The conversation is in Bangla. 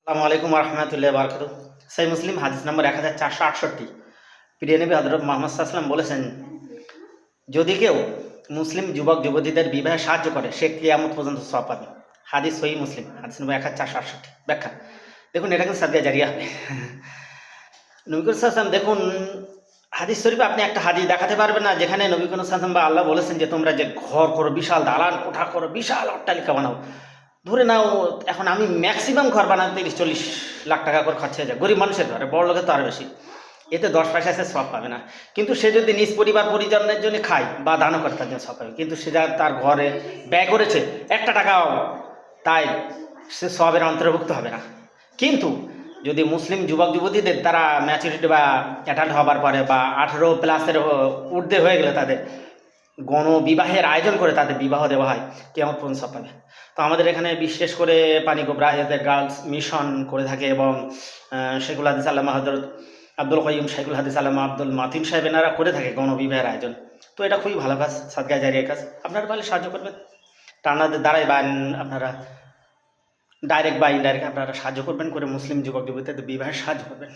আসসালামু আলাইকুম রহমতুল্লাহ বারকাত। সহি মুসলিম হাদিস নম্বর 1468। প্রিয় নবী হযরত মুহাম্মদ সাল্লাল্লাহু আলাইহি ওয়াসাল্লাম বলেছেন, যদি কেউ মুসলিম যুবক যুবতীদের বিবাহে সাহায্য করে সে কিয়ামত পর্যন্ত সওয়াব পাবে। হাদিস সহি মুসলিম হাদিস নম্বর 1468। ব্যাখ্যা দেখুন, এটা কিন্তু সাদকা জারিয়া হবে। নবী করিম সাল্লাল্লাহু আলাইহি ওয়াসাল্লাম দেখুন, হাদিস শরীফে আপনি একটা হাদিস দেখাতে পারবেন না যেখানে নবী করিম সাল্লাল্লাহু আলাইহি ওয়াসাল্লাম বা আল্লাহ বলেছেন যে তোমরা যে ঘর করো, বিশাল দালান কোঠা করো, বিশাল অট্টালিকা বানাও। ধরে নাও এখন আমি ম্যাক্সিমাম ঘর বানাতে 30-40 লাখ টাকা করে খরচ হয়ে যায়, গরিব মানুষের ঘরে, বড় লোকের তো আরও বেশি। এতে 10 পয়সা সে সব পাবে না। কিন্তু সে যদি নিজ পরিবার পরিজনের জন্য খায় বা দানও করে তার জন্য সব পাবে। কিন্তু সে যা তার ঘরে ব্যয় করেছে একটা টাকাও, তাই সে সবের অন্তর্ভুক্ত হবে না। কিন্তু যদি মুসলিম যুবক যুবতীদের তারা ম্যাচুরিটি বা অ্যাডাল্ট হবার পরে বা 18+ ঊর্ধ্বে হয়ে গেলে তাদের গণবিবাহের আয়োজন করে তাদের বিবাহ দেওয়া হয়, কিয়ামত পর্যন্ত সব পাবে। তো আমাদের এখানে বিশেষ করে পানিগোবরা এদের গার্লস মিশন করে থাকে এবং শেখুল হাদিস আল্লামা হযরত আব্দুল কাইয়ুম, শেখুল হাদিস আল্লামা আব্দুল মাতিন সাহেব এনারা করে থাকে গণবিবাহের আয়োজন। তো এটা খুবই ভালো কাজ, সাদকা জারিয়া কাজ। আপনারা পারলে সাহায্য করবেন, টানাদের দ্বারাই বা আপনারা ডাইরেক্ট বা ইনডাইরেক্ট আপনারা সাহায্য করবেন, করে মুসলিম যুবক যুবতীদের বিবাহে সাহায্য করবেন।